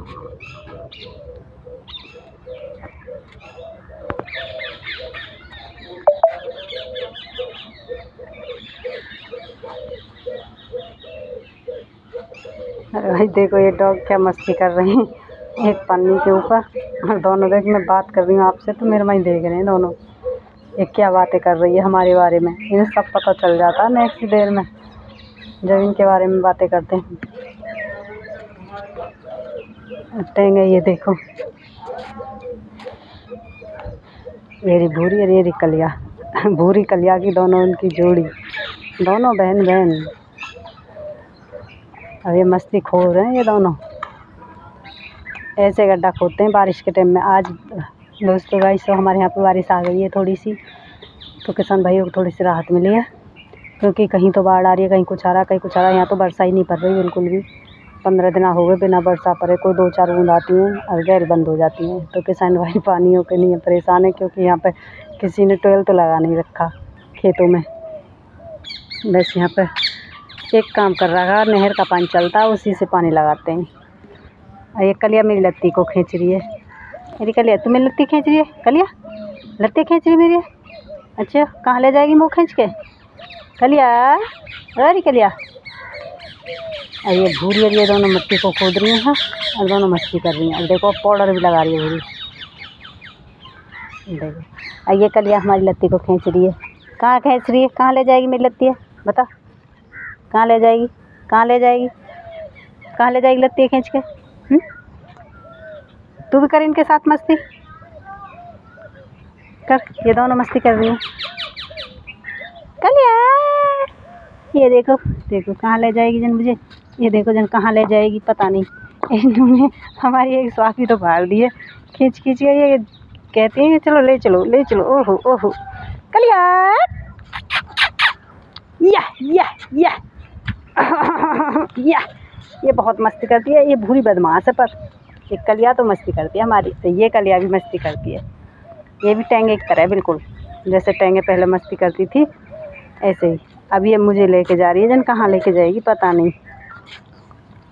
अरे भाई देखो ये डॉग क्या मस्ती कर रहे हैं एक पन्नी के ऊपर। और दोनों देख, मैं बात कर रही हूँ आपसे तो मेरे में ही देख रहे हैं दोनों। ये क्या बातें कर रही है हमारे बारे में, इन्हें सब पता चल जाता है नेक्स्ट देर में जब इनके बारे में बातें करते हैं। टेंगे ये देखो, मेरी भूरी और ये कलिया भूरी कलिया की दोनों उनकी जोड़ी, दोनों बहन बहन। अब ये मस्ती खोर हैं ये दोनों, ऐसे गड्ढा खोदते हैं बारिश के टाइम में। आज दोस्तों गाइस हमारे यहाँ पे बारिश आ गई है थोड़ी सी, तो किसान भाइयों को थोड़ी सी राहत मिली है, क्योंकि कहीं तो बाढ़ आ रही है, कहीं कुछ आ रहा, कहीं कुछ आ रहा। यहाँ तो वर्षा ही नहीं पड़ रही बिल्कुल भी। 15 दिन हो गए बिना वर्षा पड़े, कोई 2-4 बूंद आती हैं और गैर बंद हो जाती हैं। तो किसान भाई पानियों के लिए परेशान है, क्योंकि यहाँ पे किसी ने ट्यूबवेल तो लगा नहीं रखा खेतों में। बस यहाँ पर एक काम कर रहा है, नहर का पानी चलता है उसी से पानी लगाते हैं। और ये कलिया मेरी लत्ती को खींच रही है। मेरी कलिया तू मेरी लत्ती खींच रही है, कलिया लत्ती खींच रही मेरी। अच्छा कहाँ ले जाएगी मुँह खींच के कलिया, अरे कलिया। और ये भूरी और ये दोनों मिट्टी को खोद रही हैं और दोनों मस्ती कर रही हैं। अब देखो पाउडर भी लगा रही है भूरी, देखो। और ये कलिया हमारी लत्ती को खींच रही है। कहाँ खींच रही है, कहाँ ले जाएगी मेरी लत्ती है, बता कहाँ ले जाएगी, कहाँ ले जाएगी, कहाँ ले जाएगी लत्ती खींच के। तू भी कर इनके साथ मस्ती कर, ये दोनों मस्ती कर रही हैं। कलिया ये देखो देखो कहाँ ले जाएगी जन मुझे, ये देखो जन कहाँ ले जाएगी पता नहीं। इन्होंने हमारी एक स्वास्थ्य तो फाड़ दी है खींच खींच के। ये कहते हैं चलो ले चलो ले चलो। ओहो ओहो कलिया या ये बहुत मस्ती करती है, ये भूरी बदमाश है। पर ये कलिया तो मस्ती करती है हमारी, तो ये कलिया भी मस्ती करती है। ये भी टेंगे की तरह है बिल्कुल, जैसे टेंगे पहले मस्ती करती थी ऐसे ही। अब ये मुझे लेके जा रही है, जन कहाँ लेके जाएगी पता नहीं।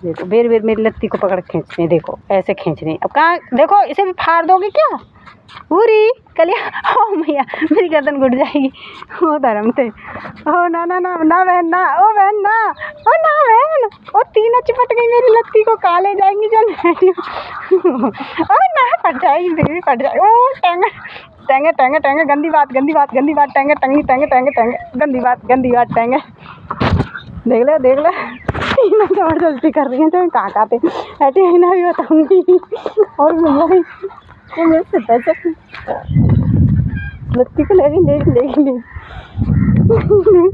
देखो बेर बेर मेरी लत्ती को पकड़ खींच रही, देखो ऐसे खींच रही। अब कहाँ देखो, इसे भी फाड़ दोगे क्या पूरी कलिया। ओ भैया मेरी गर्दन घुट जाएगी। ओ धर्म थे, ओ ना ना ना ना बहन ना, ओ बहन ना, ओ ना बहन, ओ तीनों चिपट गई मेरी लत्ती को, कहाँ ले जाएंगी जन। ओ ना फट जाएगी बेबी फट जाएगी। ओ टेंगे टेंगे टेंगे टेंगे, गंदी बात टेंगे टंगी टेंगे टेंगे टेंगे, गंदी बात टेंगे। देख ले तीनों जबरदस्ती कर रही हैं, तो कहाँ कहाँ पे ऐसे ही ना भी बताऊँगी। और भाई वो मेरे से पैसे लत्ती को ले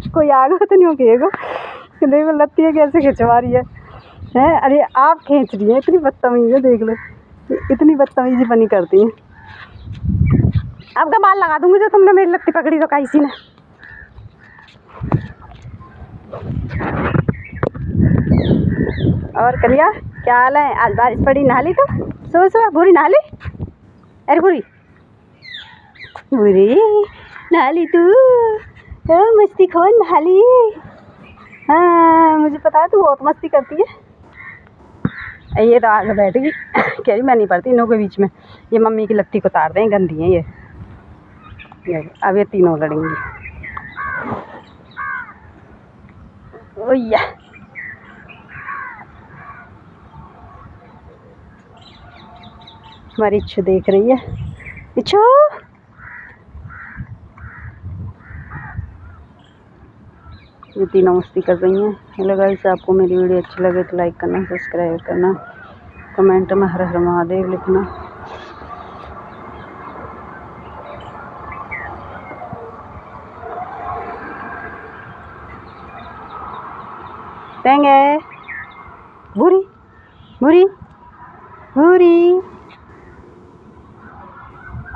कोई आगे तो नहीं हो गएगा। देखो लत्ती कैसे खिंचवा रही है। अरे आप खींच रही है, इतनी बदतमीज़ है, देख लो इतनी बदतमीजी बनी करती है। अब कमाल लगा दूंगी जो तुमने मेरी लत्ती पकड़ी तो कैसी ने। और कलिया क्या हाल है, आज बारिश पड़ी, नहा ली तो सुबह सुबह भूरी नहा ली। अरे भूरी नहा ली तू, मस्ती खोल नहा ली। हाँ मुझे पता है तू बहुत मस्ती करती है। ये तो आगे बैठ गई, कह रही मैं नहीं पड़ती इनों के बीच में। ये मम्मी की लत्ती को तार दें, गंदी है ये। अब ये तीनों लड़ेंगी। ओया हमारी इच्छू देख रही है, इच्छू ये तीनों मस्ती कर रही हैं। हेलो गाइस, आपको मेरी वीडियो अच्छी लगे तो लाइक करना, सब्सक्राइब करना, कमेंट में हर हर महादेव लिखना। टेंगे भूरी भूरी भूरी।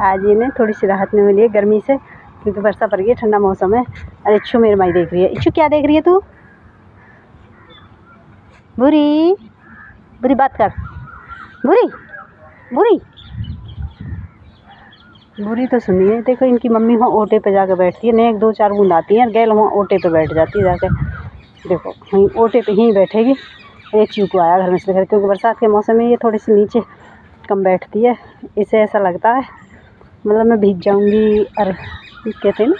आज इन्हें थोड़ी सी राहत मिली है गर्मी से, क्योंकि वर्षा पड़ गई है, ठंडा मौसम है। अरे इच्छू मेरी माई देख रही है। इच्छू क्या देख रही है तू, बुरी बुरी बात कर, बुरी बुरी बुरी तो सुनिए। देखो इनकी मम्मी वहाँ ओटे पे जाके बैठती है, नहीं 2-4 बूंद आती हैं, गैल वहाँ ओटे पे बैठ जाती है जाके। देखो वहीं ओटे पे ही बैठेगी एक चीकू आया घर में से घर, क्योंकि बरसात के मौसम में ये थोड़ी सी नीचे कम बैठती है, इसे ऐसा लगता है मतलब मैं भीग जाऊंगी और कहते हैं ना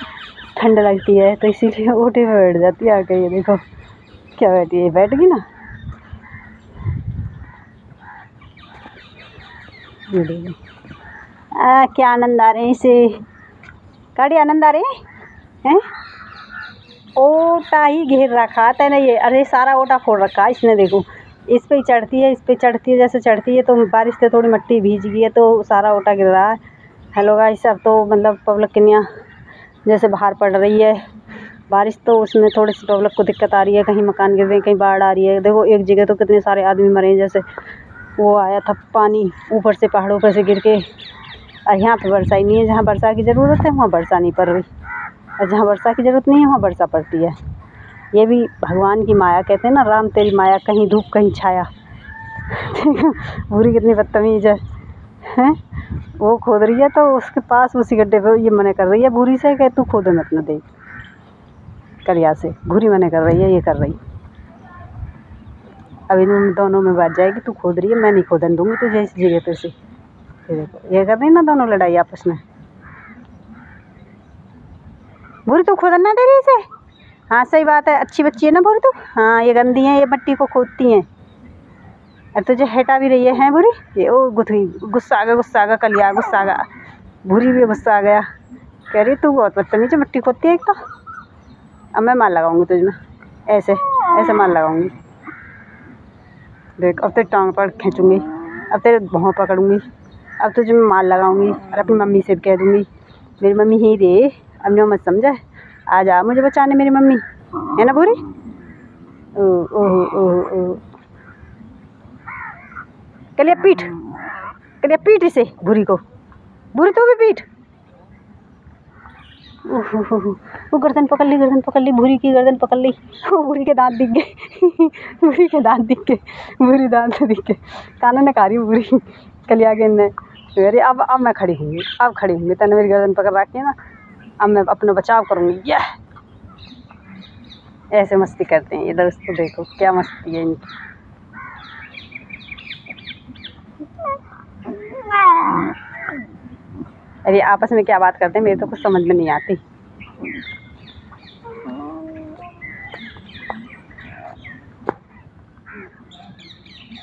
ठंड लगती है, तो इसीलिए ओटे पे बैठ जाती है आके। ये देखो क्या बैठी है, बैठ गई ना। ये देखो क्या आनंद आ रहे हैं इसे, काड़ी आनंद आ रहे हैं। ओटा ही घेर रखा था ना ये, अरे सारा ओटा फोड़ रखा है इसने। देखो इस पे ही चढ़ती है, इस पे चढ़ती है, जैसे चढ़ती है तो बारिश से थोड़ी मिट्टी भीज गई है तो सारा ओटा गिर रहा है। हेलो गाइस, अब तो मतलब पब्लिक किनिया जैसे बाहर पड़ रही है बारिश, तो उसमें थोड़ी सी पब्लिक को दिक्कत आ रही है, कहीं मकान गिर रहे हैं, कहीं बाढ़ आ रही है। देखो एक जगह तो कितने सारे आदमी मरे हैं, जैसे वो आया था पानी ऊपर से पहाड़ों पर से गिर के। और यहाँ पर वर्षा ही नहीं है, जहाँ वर्षा की ज़रूरत है वहाँ वर्षा नहीं पड़ रही, और जहाँ वर्षा की ज़रूरत नहीं है वहाँ वर्षा पड़ती है। ये भी भगवान की माया, कहते हैं ना राम तेरी माया, कहीं धूप कहीं छाया। बुरी कितनी बदतमीज है, वो खोद रही है तो उसके पास उसी गड्ढे पे ये मना कर रही है बुरी से कि तू खोद मत, न दे करिया से। बुरी मना कर रही है, ये कर रही। अब इन दोनों में बात जाएगी, तू खोद रही है, मैं नहीं खोदन दूंगी तुझे इस जगह पे से। ये कर रही ना दोनों लड़ाई आपस में। बुरी तू खोदन ना दे रही इसे। हाँ सही बात है, अच्छी बच्ची है ना बुरी तू। हाँ ये गंदी है, ये मिट्टी को खोदती हैं और तुझे हटा भी रही है बुरी। ये ओ गुथी गुस्सा आ गया कलिया, गुस्सा आ गया। बुरी भी गुस्सा आ गया, कह रही तू बहुत बदतमीज है, मिट्टी खोदती है एक तो। अब मैं मार लगाऊंगी तुझ में, ऐसे ऐसे मार लगाऊंगी। देख अब तेरी टांग पर खींचूंगी, अब तेरे भौं पकड़ूंगी, अब तुझे मैं मार लगाऊंगी और अपनी मम्मी से भी कह दूंगी मेरी मम्मी ही रे, अब नो मत समझा, आ जा मुझे बचाने मेरी मम्मी, है ना बुरी। ओह ओह ओह ओह, कलिया पीठ इसे बुरी को, बुरी तो भी पीठ। वो गर्दन पकड़ ली, बुरी की गर्दन पकड़ ली। वो बुरी के दांत दिख गए। बुरी के दांत दिख गए, बुरी दांत दिख गए, काना ने कारी बुरी कलिया के ने। अरे अब मैं खड़ी हूँ, तने मेरी गर्दन पकड़ रखी है ना, अब मैं अपना बचाव करूँगी। यह ऐसे मस्ती करते हैं ये दोस्तों, देखो क्या मस्ती है इनकी। अरे आपस में क्या बात करते हैं मेरे तो कुछ समझ में नहीं आती।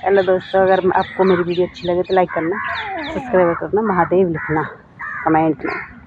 हेलो दोस्तों, अगर आपको मेरी वीडियो अच्छी लगे तो लाइक करना, सब्सक्राइब करना, महादेव लिखना कमेंट में।